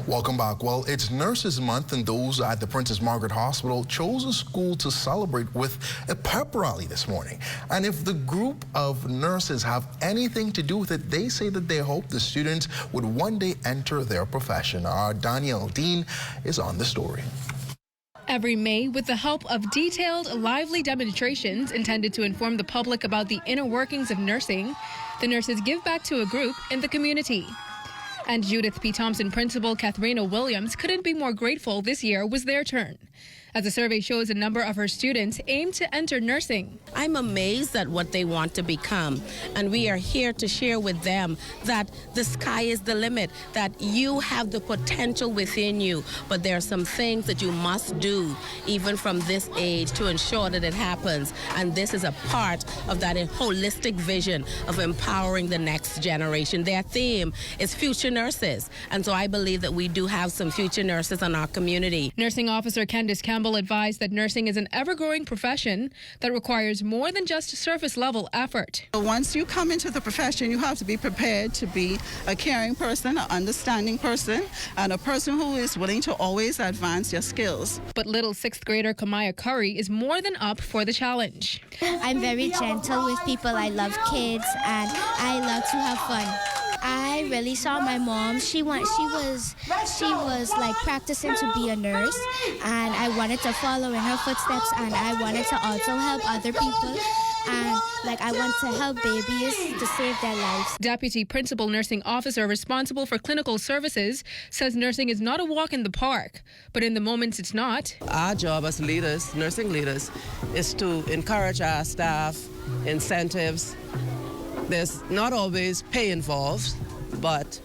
Welcome back. Well, it's Nurses Month, and those at the Princess Margaret Hospital chose a school to celebrate with a pep rally this morning. And if the group of nurses have anything to do with it, they say that they hope the students would one day enter their profession. Our Danielle Dean is on the story. Every May, with the help of detailed, lively demonstrations intended to inform the public about the inner workings of nursing, the nurses give back to a group in the community. And Judith P. Thompson principal Katharina Williams couldn't be more grateful this year was their turn. As the survey shows, a number of her students aim to enter nursing. I'm amazed at what they want to become, and we are here to share with them that the sky is the limit, that you have the potential within you, but there are some things that you must do even from this age to ensure that it happens, and this is a part of that holistic vision of empowering the next generation. Their theme is future nurses, and so I believe that we do have some future nurses in our community. Nursing officer Candice Campbell advised that nursing is an ever-growing profession that requires more than just surface-level effort. Once you come into the profession, you have to be prepared to be a caring person, an understanding person, and a person who is willing to always advance your skills. But little 6th grader Kamaya Curry is more than up for the challenge. I'm very gentle with people. I love kids and I love to have fun. I really saw my mom. She was like practicing to be a nurse, and I wanted to follow in her footsteps, and I wanted to also help other people, and like I want to help babies to save their lives. Deputy Principal Nursing Officer responsible for clinical services says nursing is not a walk in the park, but in the moments it's not. Our job as leaders, nursing leaders, is to encourage our staff, incentives. There's not always pay involved, but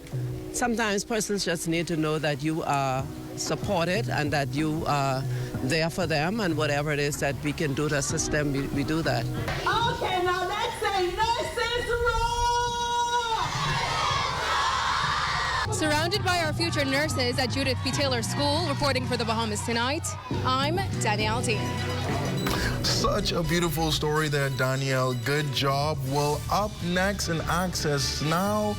sometimes persons just need to know that you are supported and that you are there for them, and whatever it is that we can do to assist them, we do that. Okay, now let's say nurses roll! Surrounded by our future nurses at Judith P. Taylor School, reporting for the Bahamas Tonight, I'm Danielle Dean. Such a beautiful story there, Danielle. Good job. Well, up next in Access Now,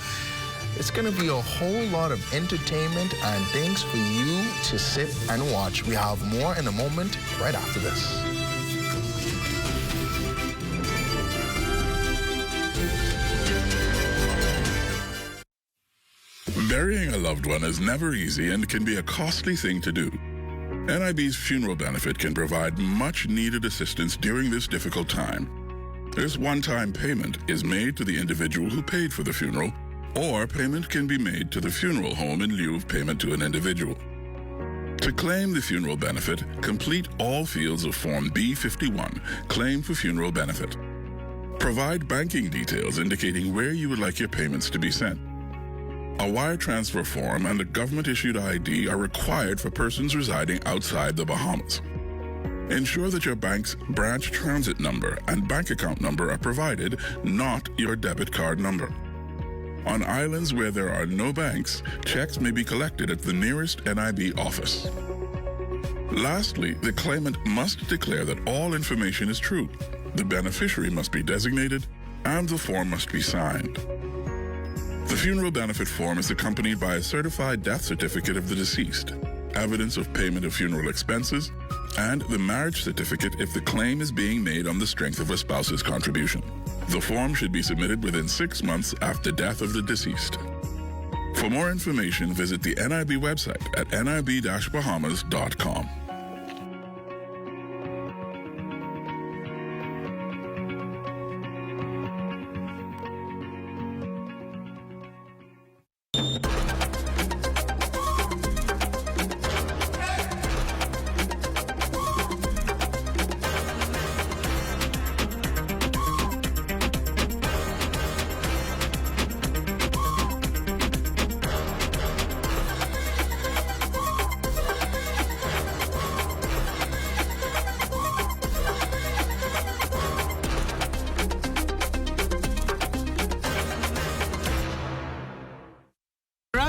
it's going to be a whole lot of entertainment and things for you to sit and watch. We have more in a moment, right after this. Burying a loved one is never easy and can be a costly thing to do. NIB's funeral benefit can provide much-needed assistance during this difficult time. This one-time payment is made to the individual who paid for the funeral, or payment can be made to the funeral home in lieu of payment to an individual. To claim the funeral benefit, complete all fields of Form B51, Claim for Funeral Benefit. Provide banking details indicating where you would like your payments to be sent. A wire transfer form and a government-issued ID are required for persons residing outside the Bahamas. Ensure that your bank's branch transit number and bank account number are provided, not your debit card number. On islands where there are no banks, checks may be collected at the nearest NIB office. Lastly, the claimant must declare that all information is true. The beneficiary must be designated, and the form must be signed. The funeral benefit form is accompanied by a certified death certificate of the deceased, evidence of payment of funeral expenses, and the marriage certificate if the claim is being made on the strength of a spouse's contribution. The form should be submitted within 6 months after death of the deceased. For more information, visit the NIB website at nib-bahamas.com.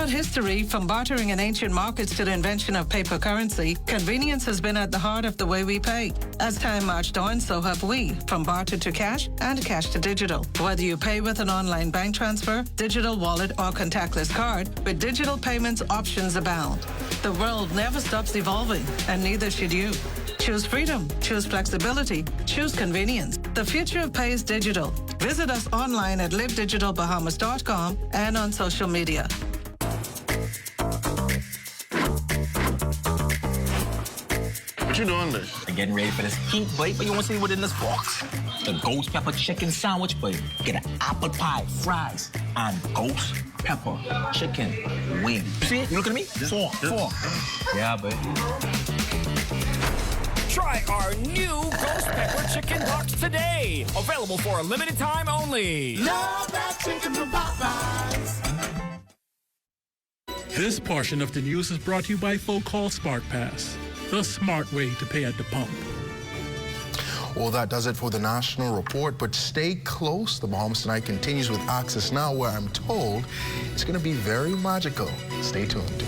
History, from bartering in ancient markets to the invention of paper currency, convenience has been at the heart of the way we pay. As time marched on, so have we, from barter to cash and cash to digital. Whether you pay with an online bank transfer, digital wallet, or contactless card, with digital payments, options abound. The world never stops evolving, and neither should you. Choose freedom, choose flexibility, choose convenience. The future of pay is digital. Visit us online at livedigitalbahamas.com and on social media. What you doing this? I'm getting ready for this heat, boy. But you want to see what's in this box? The ghost pepper chicken sandwich, boy. Get an apple pie, fries, and ghost pepper chicken wing. See it? You look at me? Four. Yeah, boy. Try our new Ghost Pepper Chicken Box today. Available for a limited time only. Love that chicken from Popeyes. This portion of the news is brought to you by Focall Smart Pass, the smart way to pay at the pump. Well, that does it for the national report, but stay close. The Bahamas Tonight continues with Access Now, where I'm told it's going to be very magical. Stay tuned.